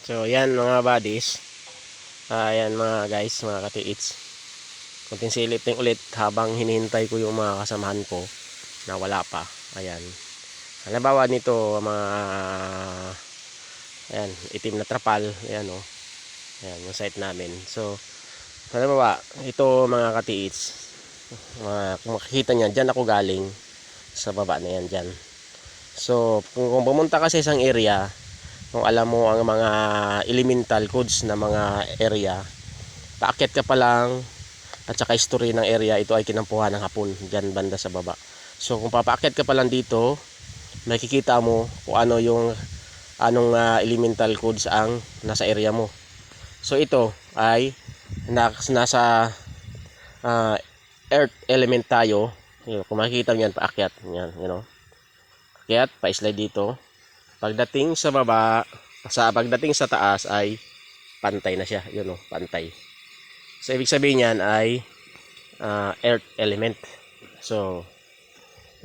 So, yan mga buddies. Ayan mga guys, mga katiits. Kunting silip din ulit habang hinihintay ko yung mga kasamahan ko na wala pa. Ayan. Halimbawa nito, mga ayan, itim na trapal. Ayan o. Ayan, yung site namin. So, halimbawa, ito mga katiits. Kung makikita nyo, dyan ako galing. Sa baba na yan dyan. So, kung pumunta ka sa isang area, kung alam mo ang mga elemental codes na mga area, paakyat ka pa lang at saka history ng area, ito ay kinampuhan ng hapon dyan banda sa baba. So kung papaakyat ka pa lang dito, makikita mo kung ano yung elemental codes ang nasa area mo. So ito ay nasa earth element tayo. Kung makikita nyo yan, paakyat yan, akyat, pa-slide dito. Pagdating sa baba, pagdating sa taas ay pantay na siya, pantay. So ibig sabihin niyan ay earth element. So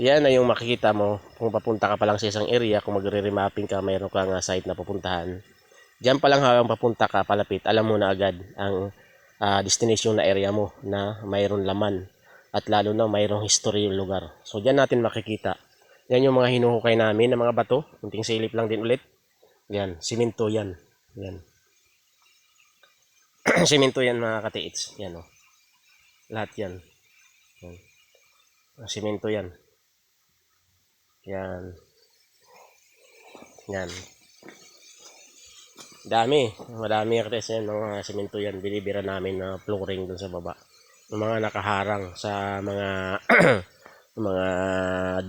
yan na yung makikita mo kung papunta ka pa lang sa isang area. Kung magre-remapping ka, mayroon kang site na pupuntahan, diyan pa lang habang papunta ka palapit, alam mo na agad ang destination na area mo na mayroon laman at lalo na mayroong history yung lugar. So diyan natin makikita. Yan yung mga hinuhukay namin ng mga bato. Kunting silip lang din ulit. Yan, simento yan. Yan. Simento yan mga katiits. Yan o. Lahat yan. Yan. Simento yan. Yan. Yan. Dami. Madami katiits yan. Mga simento yan. Binibira namin na flooring dun sa baba. Yung mga nakaharang sa mga mga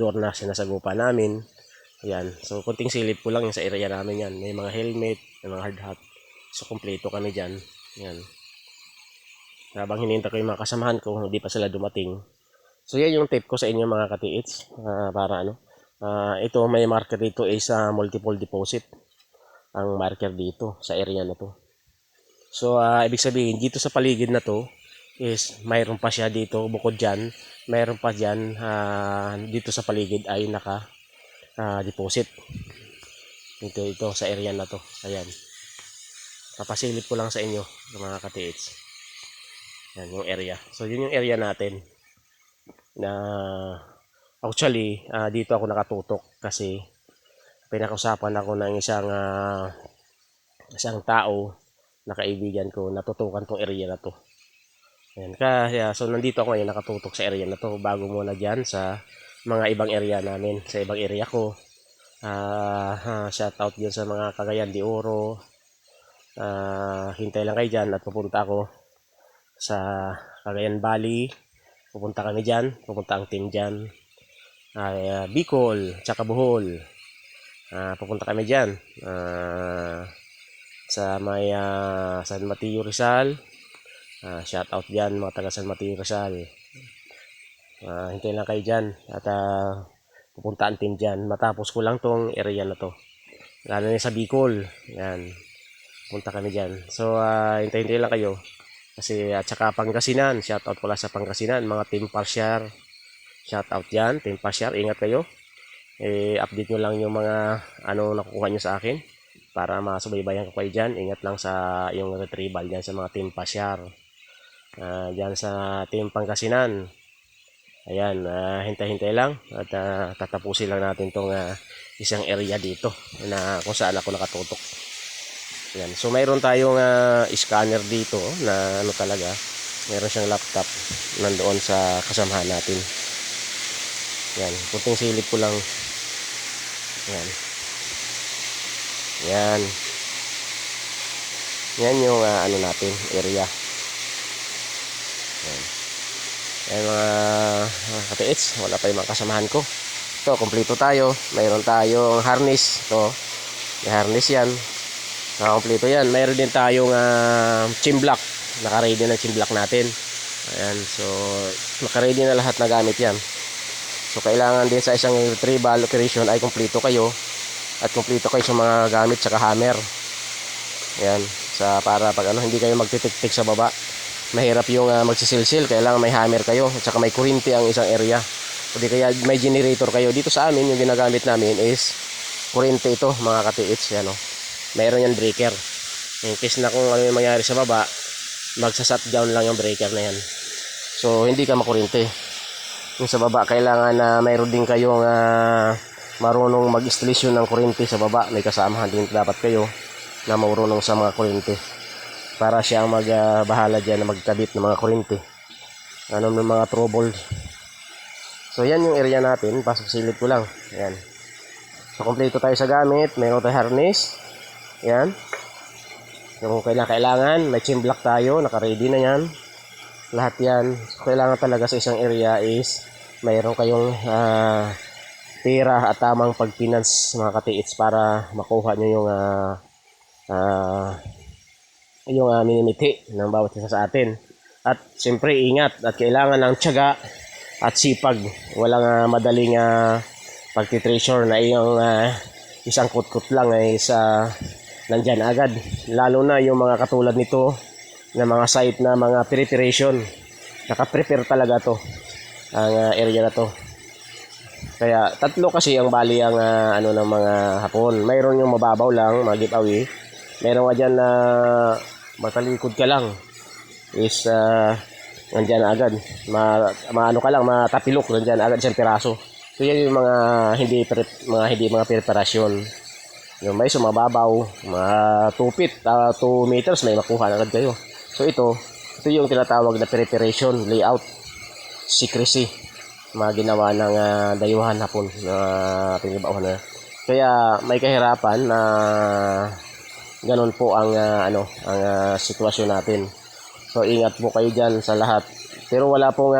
door na sinasagupa namin. Yan. So, kunting silip ko lang yung sa area namin yan. May mga helmet, may mga hard hat. So, kompleto kami dyan. Yan. Habang hinihintay ko yung mga kasamahan ko, hindi pa sila dumating. So, yan yung tip ko sa inyo mga katiits. Para ito, may marker dito is multiple deposit. Ang marker dito sa area na to. So, ibig sabihin, dito sa paligid na to, is mayroon pa siya dito bukod dyan. Mayroon pa dyan dito sa paligid ay deposit. Ito sa area na to. Ayan. Papasilip ko lang sa inyo mga katiits. Yan yung area. So yun yung area natin. Na actually dito ako nakatutok kasi pinakausapan ako ng isang tao na kaibigan ko, natutukan tong area na to. Ayan. Kaya so nandito ako ngayon nakatutok sa area na to bago muna dyan sa mga ibang area namin, sa ibang area ko. Shout out dyan sa mga Cagayan de Oro. Hintay lang kayo dyan at pupunta ako sa Cagayan Valley. Pupunta kami dyan, pupunta ang team dyan. Bicol, tsaka Bohol. Pupunta kami dyan. Sa may San Mateo Rizal. Shout out dyan mga taga San Mateo Rizal. Hintay lang kayo dyan at pupuntaan team dyan. Matapos ko lang tong area na to. Lalo na sa Bicol. Yan. Punta kami dyan. So, hintay-hintay lang kayo. Kasi, at saka Pangasinan. Shout out pala sa Pangasinan. Mga team Parsyar. Shout out dyan. Team Parsyar. Ingat kayo. Update nyo lang yung mga nakukuha nyo sa akin. Para masubaybayan ko kayo dyan. Ingat lang sa yung retrieval dyan sa mga team Parsyar. Dyan sa team Pangasinan. Ayan, hintay-hintay lang at tatapusin lang natin tong isang area dito na kung saan ako nakatutok. Ayan, so mayroon tayong scanner dito na talaga, mayroon siyang laptop nandoon sa kasamahan natin. Ayan, kunting silip ko lang. Ayan. Ayan. Yan yung natin, area. Ayan. Ayan mga katiits, wala pa yung mga kasamahan ko. Ito, kompleto tayo. Mayroon tayong harness. Ito, may harness yan. Kompleto yan. Mayroon din tayong chimblock. Naka-ready na chimblock natin. Ayan, so naka-ready na lahat na gamit yan. So kailangan din sa isang retrieval operation ay kompleto kayo. At kompleto kayo sa mga gamit, saka hammer. Ayan, para pag hindi kayo magtitik-tik sa baba. Mahirap yung magsisilsil, kailangan may hammer kayo at saka may kuryente ang isang area. O di kaya may generator kayo. Dito sa amin, yung ginagamit namin is kuryente ito mga katiits. Yan, mayroon yan breaker. In case na kung ano yung mangyari sa baba, magsa-shutdown lang yung breaker na yan. So hindi ka makuryente. Yung sa baba, kailangan na mayroon din kayong marunong mag-installation ng kuryente sa baba. May kasamahan din dapat kayo na marunong sa mga kuryente para siya ang magbahala dyan na magkabit ng mga kuryente, ano ng mga trouble. So yan yung area natin, pasok silid ko lang. Yan. So kompleto tayo sa gamit, mayroon tayo harness. Yan. Yung kailangan, may chain block tayo, naka-ready na yan. Lahat yan. So, kailangan talaga sa isang area is mayroon kayong pera at tamang pag-finance mga katiits para makuha nyo yung minimiti ng bawat isa sa atin. At siyempre ingat at kailangan ng tiyaga at sipag. Walang madaling pagtitreasure na yung isang kutkot lang ay nandyan agad. Lalo na yung mga katulad nito na mga site na mga preparation. Naka-prepare talaga to ang area na to. Kaya tatlo kasi ang bali ang ano ng mga hapon. Mayroon yung mababaw lang, mga giveaway. Mayroon dyan na matalikod ka lang is nandyan agad. Maano ka lang, matapilok nandyan agad isang piraso. So yan yung mga hindi mga preparasyon. Yung may sumababaw, mga 2 feet, 2 meters may makuha agad kayo. So ito yung tinatawag na preparation, layout, secrecy, mga ginawa ng dayuhan hapon na pinibauhan na. Kaya may kahirapan na ganun po ang sitwasyon natin. So ingat po kayo dyan sa lahat. Pero wala pong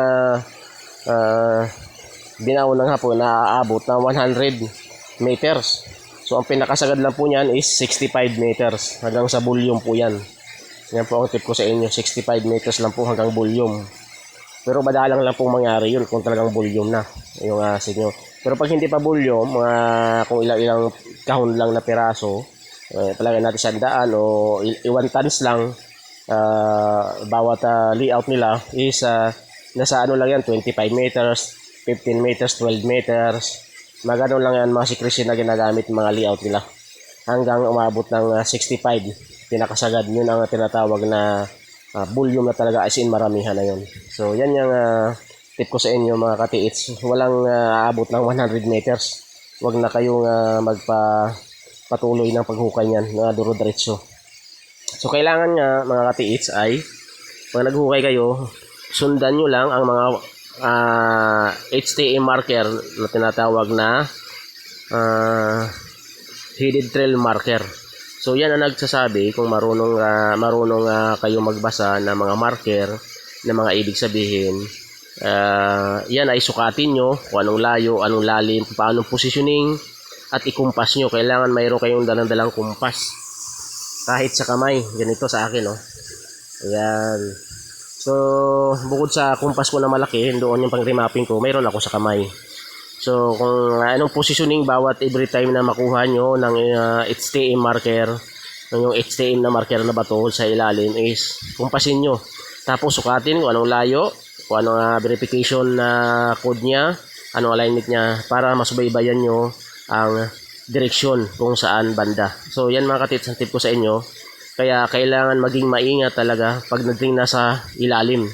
binaon ng hapon na aabot na 100 meters. So ang pinakasagad lang po niyan is 65 meters. Hanggang sa volume po yan. Yan po ang tip ko sa inyo. 65 meters lang po hanggang volume. Pero madalang lang pong mangyari yun kung talagang volume na yung sinyo. Pero pag hindi pa volume, kung ilang kahon lang na piraso, palagay natin 100 o 1 tons lang, bawat layout nila is nasa ano lang yan, 25 meters, 15 meters, 12 meters. Magano lang yan mga secrecy na ginagamit mga layout nila. Hanggang umabot ng 65. Pinakasagad, yun ang tinatawag na volume na talaga, as in maramihan na yun. So yan yung tip ko sa inyo mga katiits. Walang aabot ng 100 meters. Huwag na kayong patuloy ng paghukay niyan na duro-diretso. So kailangan nga mga katiits ay pag naghukay kayo, sundan nyo lang ang mga HTM marker na tinatawag na headed trail marker. So yan ang nagsasabi kung marunong kayo magbasa ng mga marker na mga ibig sabihin. Yan ay sukatin nyo kung anong layo, anong lalim, paano positioning at ikumpas nyo. Kailangan mayroon kayong dalang kumpas. Kahit sa kamay, ganito sa akin, oh. Ayan. So bukod sa kumpas ko na malaki, doon yung pang remapping ko, mayroon ako sa kamay. So kung anong positioning bawat every time na makuha nyo ng HTM marker, yung HTM na marker na bato sa ilalim is kumpasin nyo. Tapos sukatin kung anong layo, kung anong verification na code niya, anong alignment niya para masubaybayan nyo ang direksyon kung saan banda. So yan mga katits ang tip ko sa inyo. Kaya kailangan maging maingat talaga pag nagting nasa ilalim.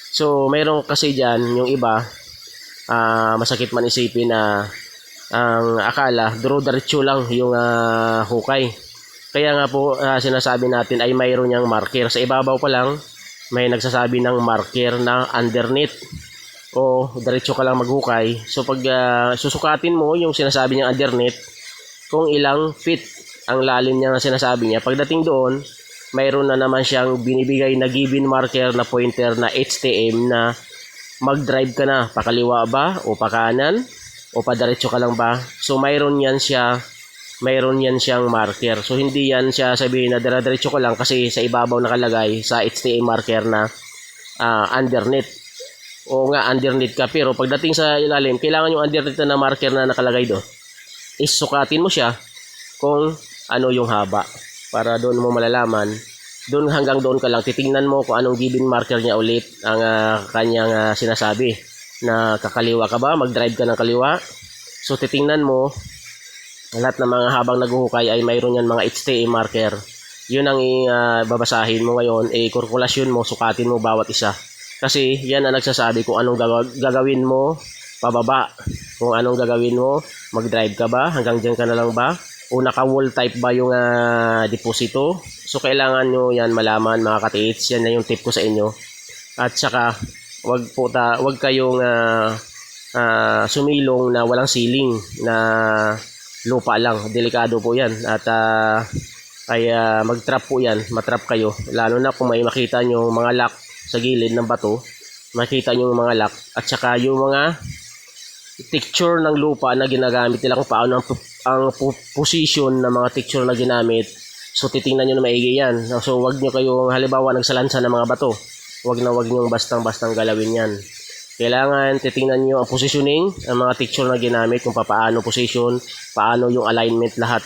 So mayroon kasi dyan yung iba, masakit man isipin na ang akala duro-diretso lang yung hukay. Kaya nga po sinasabi natin ay mayroon niyang marker. Sa ibabaw pa lang may nagsasabi ng marker na underneath o diretso ka lang maghukay. So pag susukatin mo yung sinasabi niyang underneath, kung ilang feet ang lalim niya na sinasabi niya, pagdating doon mayroon na naman siyang binibigay na given marker na pointer na HTM na mag-drive ka na, pakaliwa ba o pakanan o padiretso ka lang ba. So mayroon yan siyang marker. So hindi yan siya sabihin na diretso ko lang kasi sa ibabaw nakalagay sa HTM marker na underneath. O nga underneath ka, pero pagdating sa ilalim kailangan yung underneath na marker na nakalagay doon is sukatin mo siya kung ano yung haba para doon mo malalaman. Doon hanggang doon ka lang, titingnan mo kung anong given marker niya ulit ang kanyang sinasabi na kakaliwa ka ba, mag-drive ka ng kaliwa. So titingnan mo lahat ng mga habang naghuhukay ay mayroon yan mga HTA marker. Yun ang babasahin mo ngayon, kalkulasyon mo, sukatin mo bawat isa. Kasi yan ang nagsasabi kung anong gagawin mo pababa. Kung anong gagawin mo, mag-drive ka ba? Hanggang dyan ka na lang ba? O naka-wall type ba yung deposito? So kailangan nyo yan malaman mga katiits. Yan na yung tip ko sa inyo. At saka wag kayong sumilong na walang ceiling na lupa lang. Delikado po yan. At mag-trap po yan. Matrap kayo. Lalo na kung may makita nyo mga lock sa gilid ng bato. Makita nyo yung mga lock. At saka yung mga texture ng lupa na ginagamit nila kung paano ang position ng mga texture na ginamit. So titingnan nyo na maigi yan. So wag nyo kayong halimbawa nagsalansa ng mga bato. Wag nyo bastang galawin yan. Kailangan titingnan nyo ang positioning, ang mga texture na ginamit, kung paano position, paano yung alignment, lahat.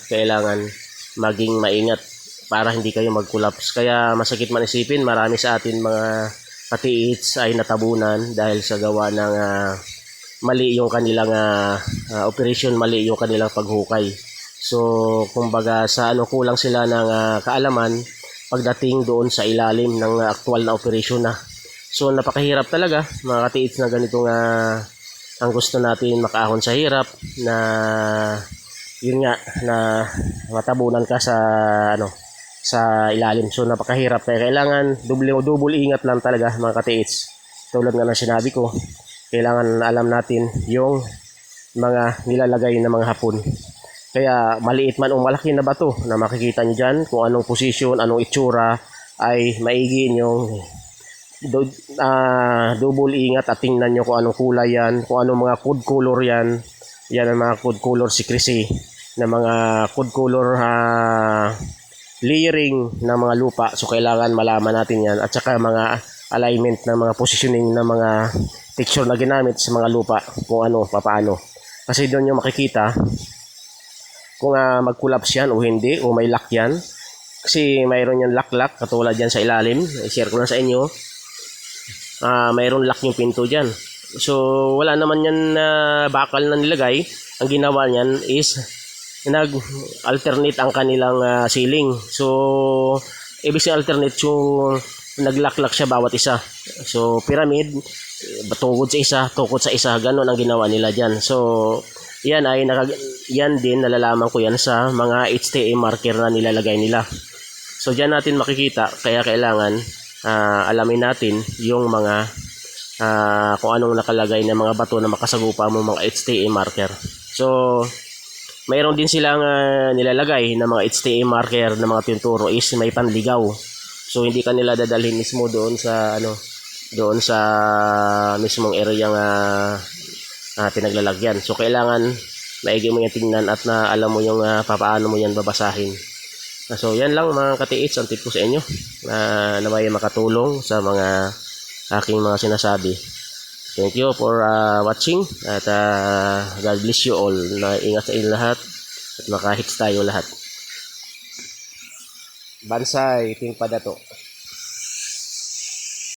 Kailangan maging maingat para hindi kayo mag-collapse. Kaya masakit man isipin, marami sa atin mga katiits ay natabunan dahil sa gawa ng mali yung kanilang operation, mali yung kanilang paghukay. So kumbaga sa kulang sila ng kaalaman pagdating doon sa ilalim ng aktual na operasyon na. So napakahirap talaga mga katiits na ganitong ang gusto natin makaahon sa hirap na yun nga na matabunan ka sa ilalim. So napakahirap kaya kailangan double ingat lang talaga mga katiits. Tulad nga ng sinabi ko, kailangan alam natin yung mga nilalagay ng mga hapon. Kaya maliit man o malaki na bato na makikita nyo dyan, kung anong position, anong itsura, ay maigi yung double ingat at tingnan nyo kung anong kulay yan, kung anong mga code color yan. Yan ang mga code color secrecy na mga code color layering ng mga lupa. So kailangan malaman natin yan. At saka mga alignment ng mga positioning ng mga texture na ginamit sa mga lupa, kung ano, paano. Kasi doon nyo makikita kung mag-collapse yan o hindi, o may lock yan. Kasi mayroon yan lock katulad yan sa ilalim. I-share ko lang sa inyo. Mayroon lock yung pinto dyan. So wala naman yan bakal na nilagay. Ang ginawa niyan is nag-alternate ang kanilang ceiling. So ibig sabihin alternate yung naglock siya bawat isa. So pyramid, tungkod sa isa, ganun ang ginawa nila dyan. So yan yan din nalalaman ko yan sa mga HTA marker na nilalagay nila. So dyan natin makikita, kaya kailangan alamin natin yung mga kung anong nakalagay ng mga bato na makasagupa mo mga HTA marker. So mayroon din silang nilalagay na mga HTA marker na mga tinturo is may panligaw. So hindi kanila dadalhin mismo doon sa doon sa mismong area ng pinaglalagyan. So kailangan maigi mo yan tingnan at na alam mo yung paano mo yan babasahin. So yan lang mga katiits ang tip ko sa inyo na naway makatulong sa mga aking mga sinasabi. Thank you for watching at God bless you all. Ingat sa inyo lahat at makahits tayo lahat. Bansay, ting padato.